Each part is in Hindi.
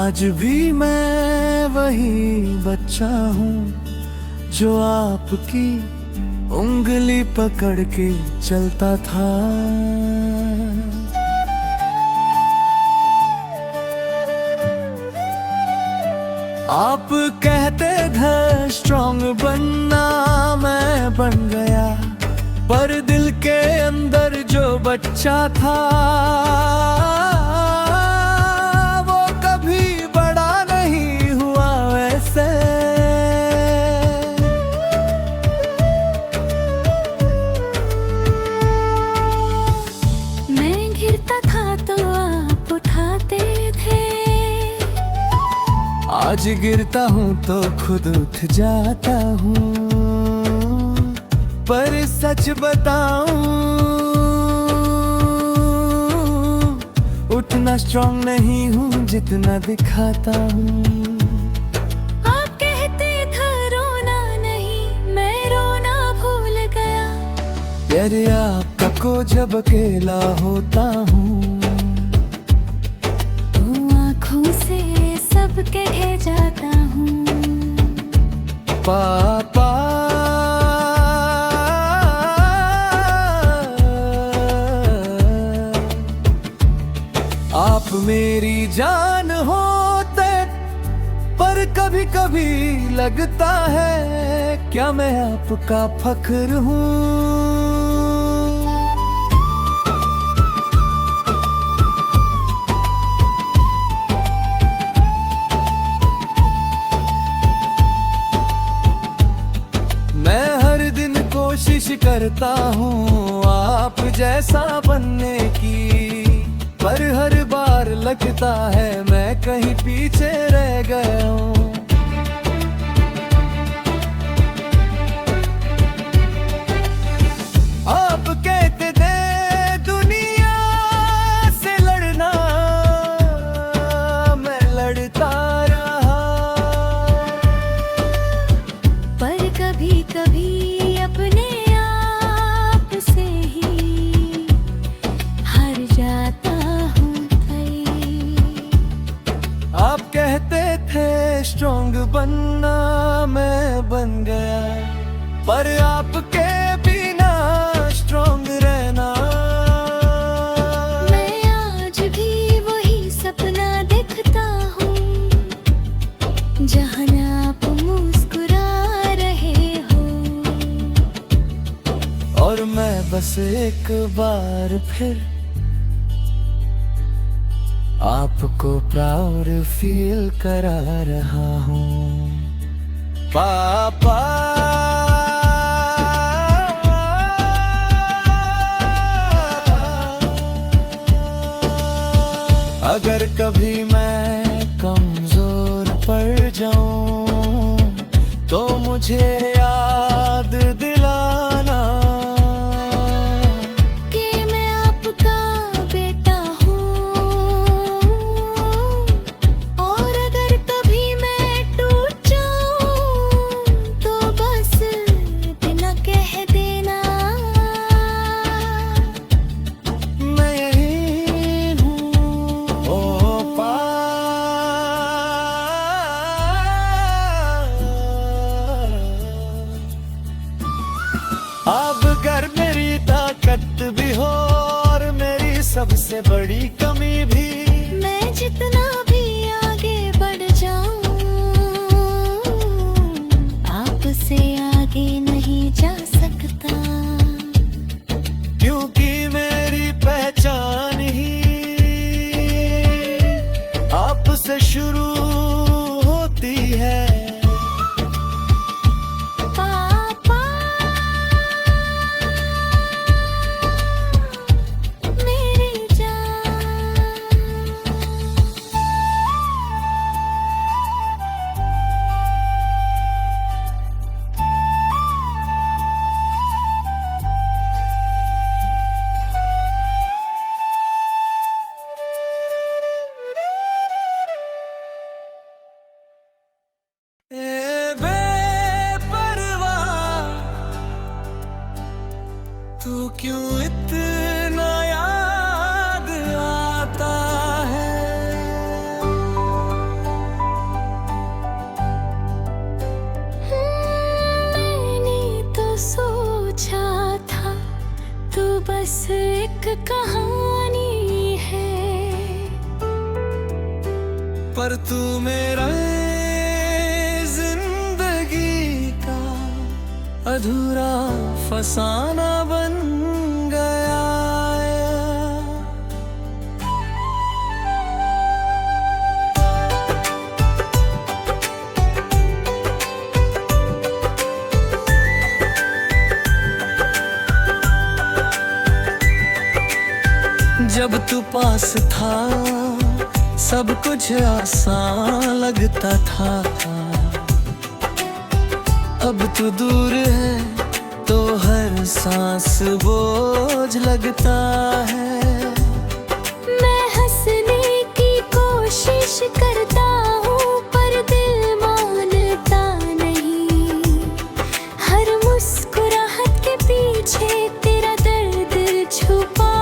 आज भी मैं वही बच्चा हूँ जो आपकी उंगली पकड़ के चलता था। आप कहते थे स्ट्रॉन्ग बनना, मैं बन गया, पर दिल के अंदर जो बच्चा था वो कभी बड़ा नहीं हुआ वैसे। मैं गिरता था तो आप उठाते थे, आज गिरता हूँ तो खुद उठ जाता हूँ। पर सच बताऊं, उतना स्ट्रॉन्ग नहीं हूँ जितना दिखाता हूँ। आप कहते थे रोना नहीं, मैं रोना भूल गया। प्यार आपका को जब अकेला होता हूँ, तो आँखों से सब कह जाता हूँ। पापा आप मेरी जान होते, पर कभी कभी लगता है क्या मैं आपका फख्र हूँ। मैं हर दिन कोशिश करता हूँ आप जैसा बनने की, पर हर बार लगता है मैं कहीं पीछे रह गया हूँ। आप कहते थे दुनिया से लड़ना, मैं लड़ता रहा, पर कभी कभी अपने आप से ही हार जाता हूँ। आप कहते थे स्ट्रॉन्ग बनना, मैं बन गया, पर आपके बिना स्ट्रॉन्ग रहना। मैं आज भी वही सपना देखता हूँ, जहाँ आप मुस्कुरा रहे हो। और मैं बस एक बार फिर आपको प्राउड फील करा रहा हूँ। पापा अगर कभी मैं कमजोर पड़ जाऊं तो मुझे याद दिलाना कि मैं आपका बेटा हूँ। और अगर कभी मैं टूट जाऊँ तो बस इतना कह देना, मैं यही हूँ। ओ अब अगर मेरी ताकत भी हो और मेरी सबसे बड़ी कमी भी, मैं जितना भी आगे बढ़ जाऊं आपसे आगे नहीं जा सकता। क्योंकि मेरी पहचान ही आपसे शुरू होती है। पापा मेरी जान, एक कहानी है, पर तू मेरा जिंदगी का अधूरा फसाना बन गया। जब तू पास था सब कुछ आसान लगता था, अब तू दूर है तो हर सांस बोझ लगता है। मैं हंसने की कोशिश करता हूँ पर दिल मानता नहीं, हर मुस्कुराहट के पीछे तेरा दर्द छुपा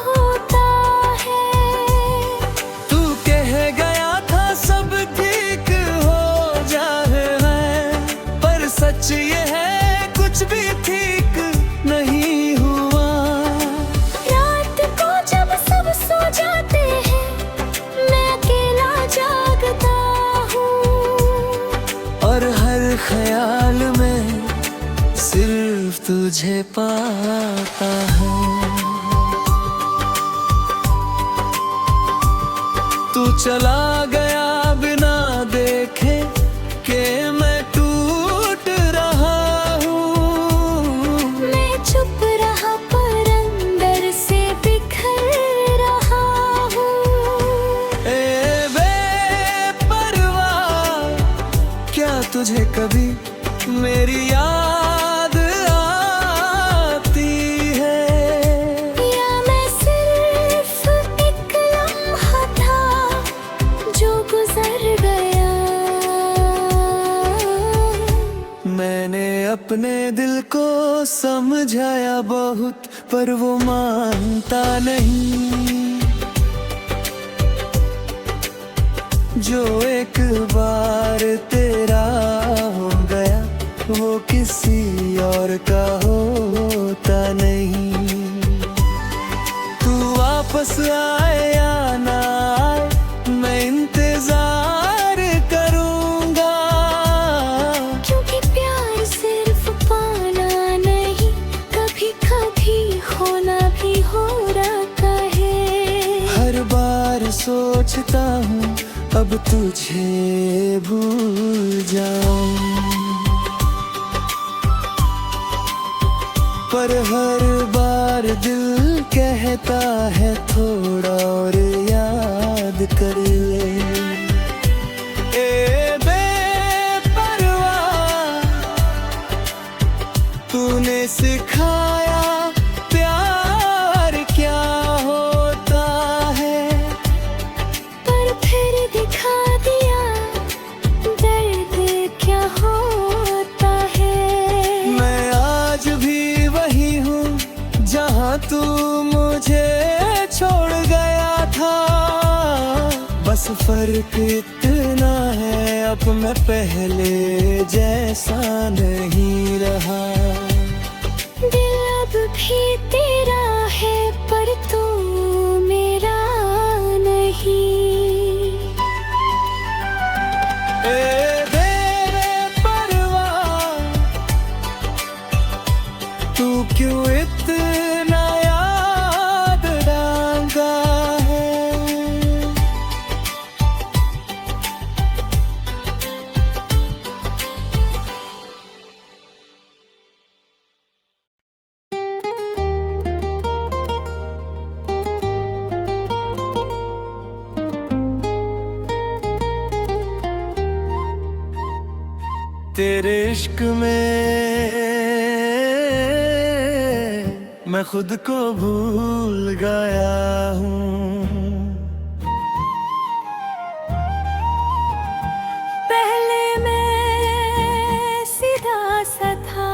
होता है। तू कह गया था सब ठीक हो जाए, पर सच ये है कुछ भी ठीक नहीं हुआ। रात को जब सब सो जाते हैं मैं अकेला जागता हूँ, और हर ख्याल में सिर्फ तुझे पाता हूँ। तू चला गया बिना देखे कि मैं टूट रहा हूँ। मैं चुप रहा पर अंदर से बिखर रहा हूँ। ए बेपरवाह, क्या तुझे कभी मेरी याद आती है? या मैं सिर्फ एक लम्हा था जो गुजर गया। मैंने अपने दिल को समझाया बहुत, पर वो मानता नहीं। जो एक बार तेरा हो गया वो किसी और का होता नहीं। तू वापस आए या ना आए मैं इंतजार करूंगा, क्योंकि प्यार सिर्फ पाना नहीं, कभी कभी खोना भी हो रहा है। हर बार सोचता हूँ अब तुझे भूल जाऊं, पर हर बार दिल कहता है थोड़ा और याद कर ले। ए बेपरवाह, तूने सिखाया प्यार क्या होता है, पर फिर दिखा दिया दर्द क्या होता है। मैं आज भी वही हूँ जहाँ तू मुझे छोड़ गया था। बस फर्क इतना है अब मैं पहले जैसा नहीं रहा। दिल अब भी तेरा है पर तू मेरा नहीं। ए बेपरवाह, तू क्यों इतना याद डांगा है? तेरे इश्क में मैं खुद को भूल गया हूँ। पहले मैं सीधा सा था,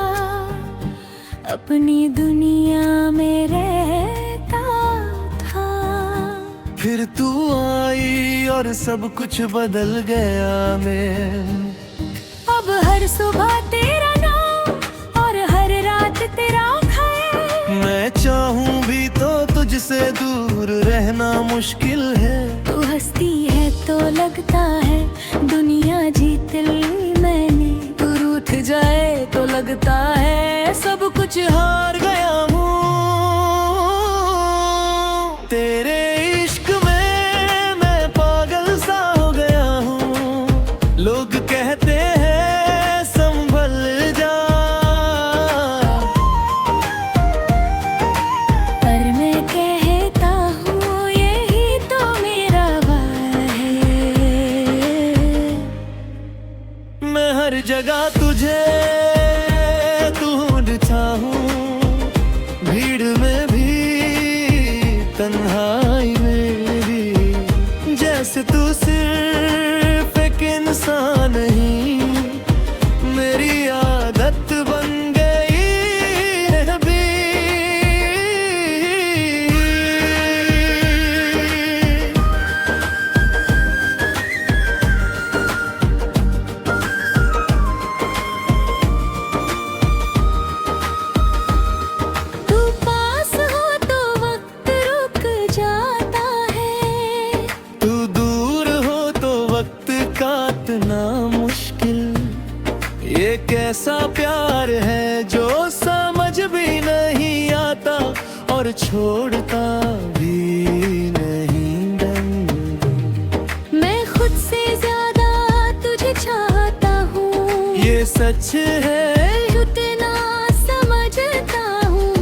अपनी दुनिया में रहता था। फिर तू आई और सब कुछ बदल गया। मैं अब हर सुबह तेरा नाम और हर रात तेरा ख्याल। मैं चाहूं भी तो तुझसे दूर रहना मुश्किल है। तू हंसती है तो लगता है दुनिया जीत ली मैंने। तू रूठ जाए तो लगता है सब कुछ हार गया हूँ। तेरे इश्क में मैं पागल सा हो गया हूँ। लोग कहते हैं संभल जा, पर मैं कहता हूँ यही तो मेरा वार है। मैं हर जगह तुझे ढूंढता हूँ, भीड़ में भी तन्हाई में भी। जैसे तू सिर्फ एक इंसान नहीं, मेरी आदत बन गई है अभी। तू पास हो तो वक्त रुक जाता है। तू दूर हो तो वक्त काटना मुश्किल। ये कैसा प्यार है जो समझ भी नहीं आता और छोड़ता भी नहीं दम। मैं खुद से ज्यादा तुझे चाहता हूँ, ये सच है, उतना समझता हूँ।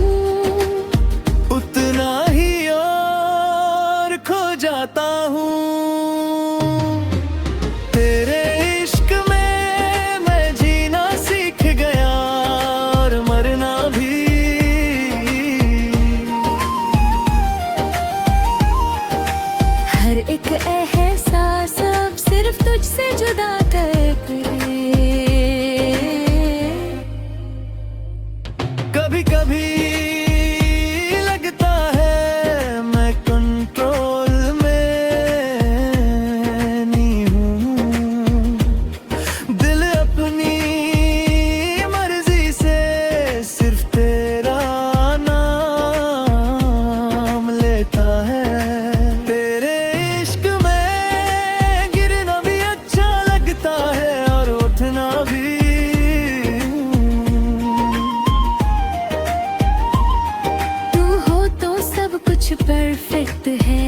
उतना ही और खो जाता हूँ। तेरे इश्क में मैं जीना सीख गया और मरना भी। हर एक एहसास अब सिर्फ तुझसे जुदा कर करे। कभी कभी लगता है मैं कंट्रोल में नहीं हूँ। दिल अपनी मर्जी से सिर्फ तेरा नाम लेता है। तेरे इश्क में गिरना भी अच्छा लगता है और उठना भी। तू हो तो सब कुछ परफेक्ट है।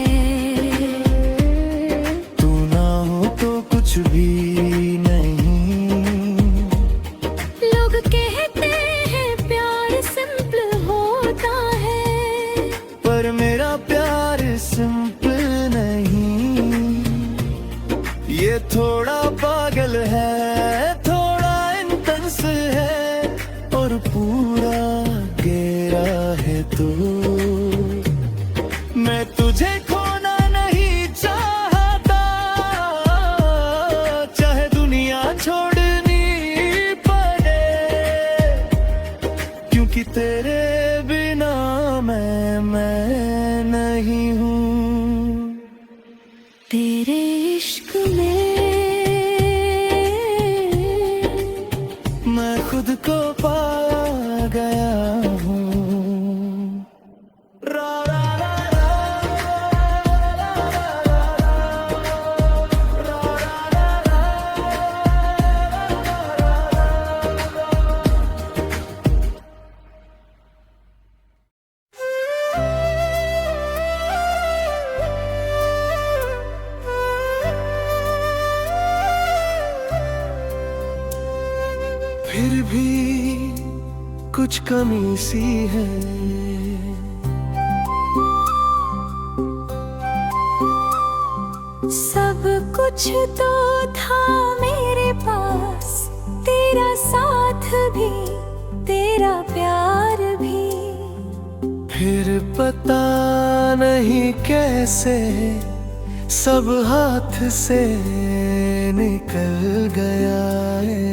तू ना हो तो कुछ भी नहीं। लोग कहते हैं प्यार सिंपल होता है, पर मेरा प्यार सिंपल नहीं। ये थोड़ा पागल है, थोड़ा इंटेंस है और पूरा गहरा है। तू मैं तुझे खोना नहीं चाहता, चाहे दुनिया छोड़नी पड़े, क्योंकि तेरे बिना मैं नहीं हूँ। तेरे इश्क में मैं खुद को पा गया हूँ। रा रा रा फिर भी कुछ कमी सी है। सब कुछ तो था मेरे पास, तेरा साथ भी तेरा प्यार भी। फिर पता नहीं कैसे सब हाथ से निकल गया है।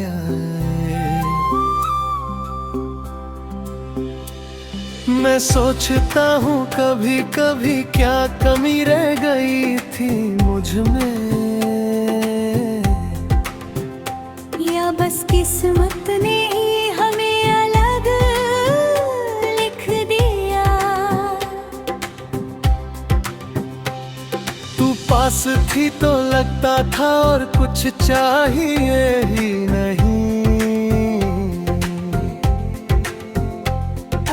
मैं सोचता हूँ कभी कभी क्या कमी रह गई थी मुझ में, या बस किस्मत ने ही हमें अलग लिख दिया। पास थी तो लगता था और कुछ चाहिए ही नहीं।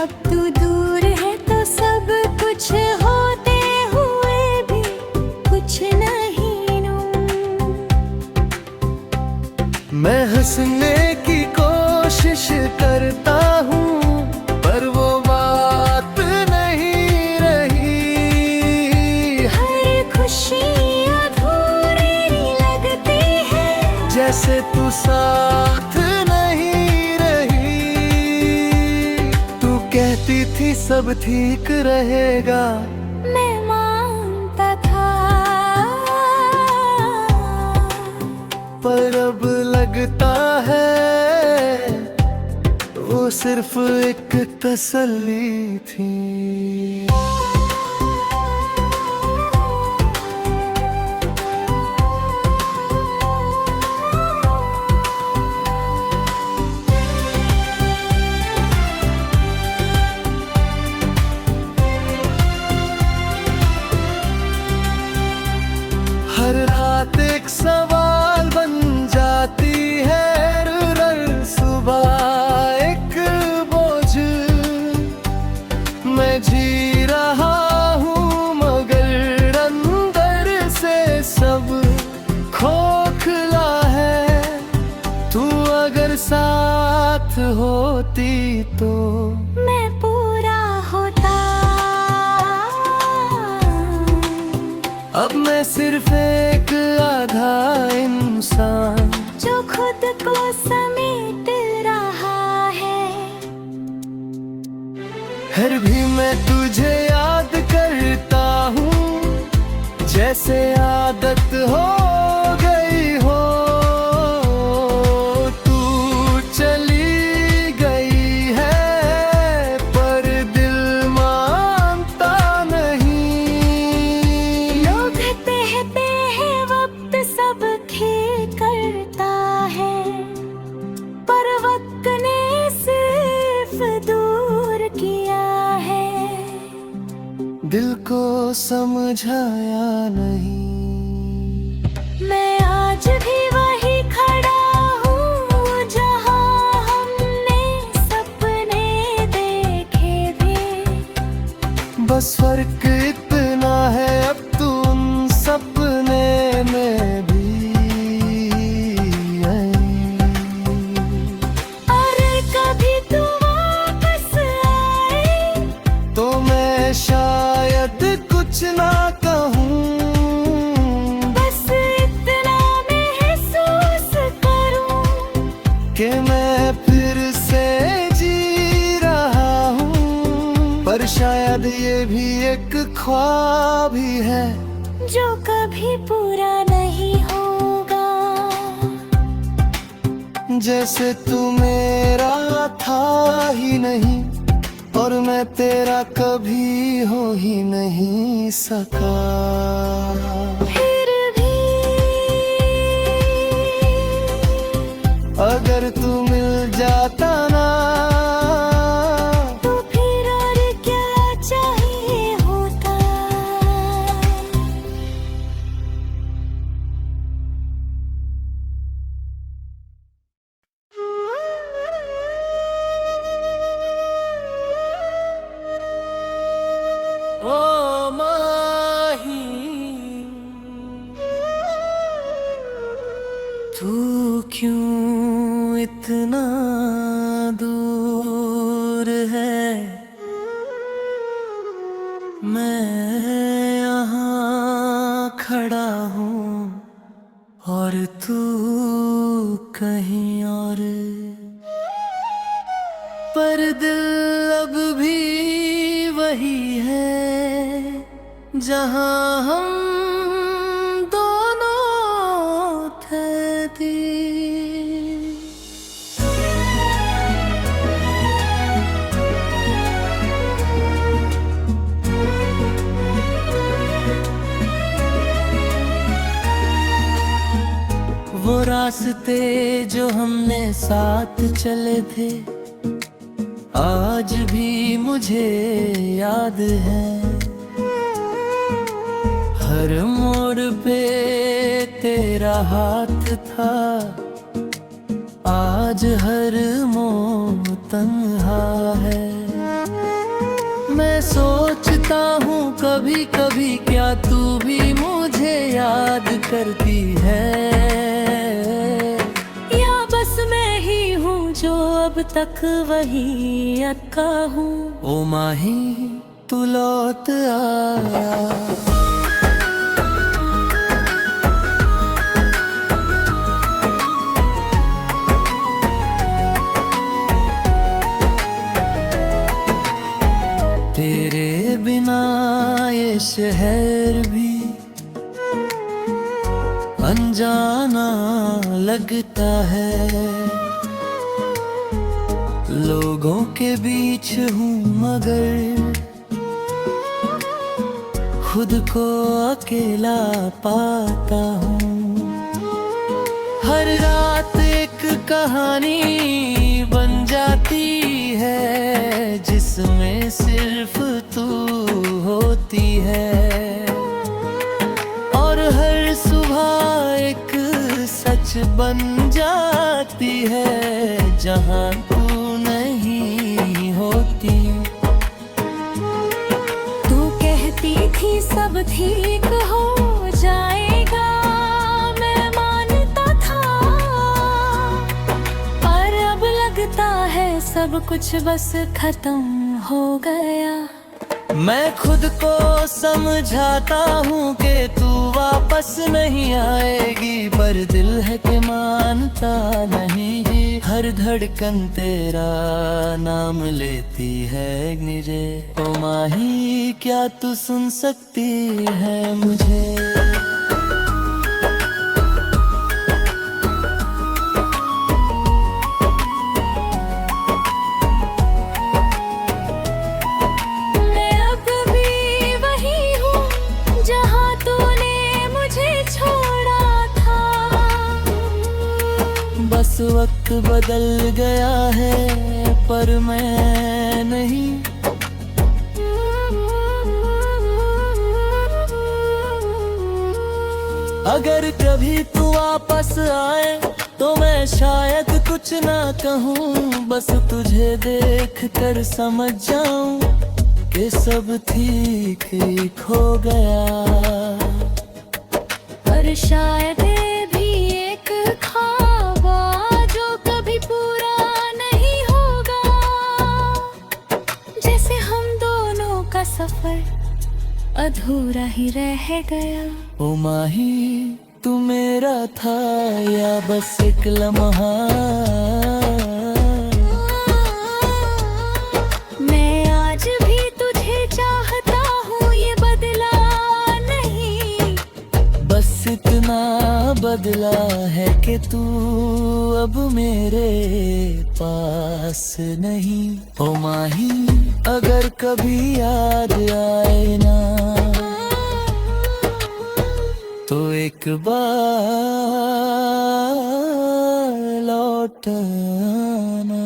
अब तू दूर है तो सब कुछ होते हुए भी कुछ नहीं नूं। मैं हंसने की कोशिश करता हूँ पर वो बात नहीं रही। हर खुशी अधूरी लगती है जैसे तू साथ नहीं रही। तू कहती थी सब ठीक रहेगा, मैं मानता था, पर अब लगता है वो सिर्फ एक तसल्ली थी। हर रात एक सवाल बन जाती है, हर सुबह एक बोझ। मैं जी रहा हूँ मगर अंदर से सब खोखला है। तू अगर साथ होती तो मैं पूरा होता। अब मैं सिर्फ एक आधा इंसान जो खुद को समेट रहा है। फिर भी मैं तुझे याद करता हूँ जैसे आदत हो गई हो। तू चली गई है पर दिल मानता नहीं। लोग कहते हैं वक्त सब ठीक करता है, पर वक्त ने सिर्फ दूर किया है। दिल को समझाया नहीं। मैं आज भी वही खड़ा हूँ जहाँ हमने सपने देखे थे। बस फर्क इतना है अब तू उन सपने में भी आई। और कभी तू वापस आए तो मैं शायद कुछ ना कहूँ, बस इतना महसूस करूँ कि मैं फिर से जी रहा हूँ। पर शायद ये भी एक ख्वाब ही है जो कभी पूरा नहीं होगा। जैसे तू मेरा था ही नहीं और मैं तेरा कभी हो ही नहीं सका। फिर भी अगर तू मिल जाता ना तो फिर और क्या चाहिए होता। ओ माही तू क्यों इतना दूर है। मैं यहाँ खड़ा हूँ और तू कहीं और। पर दिल अब भी वही है जहाँ हम दोनों थे दिल। वो रास्ते जो हमने साथ चले थे आज भी मुझे याद है। हर हर मोड़ पे तेरा हाथ था, आज हर मोड़ तन्हा है। मैं सोचता हूँ कभी कभी क्या तू भी मुझे याद करती है, या बस मैं ही हूँ जो अब तक वही अटका हूँ। ओ माही तू लौट आया। तेरे बिना ये शहर भी अनजाना लगता है। लोगों के बीच हूँ मगर खुद को अकेला पाता हूँ। हर रात एक कहानी बन जाती है जिसमें सिर्फ तू होती है, और हर सुबह एक सच बन जाती है जहाँ तू नहीं होती। तू कहती थी सब ठीक हो जाएगा, मैं मानता था, पर अब लगता है सब कुछ बस खत्म हो गया। मैं खुद को समझाता हूँ कि तू वापस नहीं आएगी, पर दिल है कि मानता नहीं। हर धड़कन तेरा नाम लेती है मुझे। ओ माही क्या तू सुन सकती है मुझे? बस वक्त बदल गया है पर मैं नहीं। अगर कभी तू वापस आए तो मैं शायद कुछ ना कहूँ, बस तुझे देख कर समझ जाऊं कि सब ठीक ठीक हो गया। पर शायद भी एक ख्वाब जो कभी पूरा नहीं होगा, जैसे हम दोनों का सफर अधूरा ही रह गया। ओ माही तू मेरा था या बस एक लम्हा? मैं आज भी तुझे चाहता हूँ, ये बदला नहीं। बस इतना बदला है कि तू अब मेरे पास नहीं। ओ माही अगर कभी याद आए ना तो एक बार लौट आना।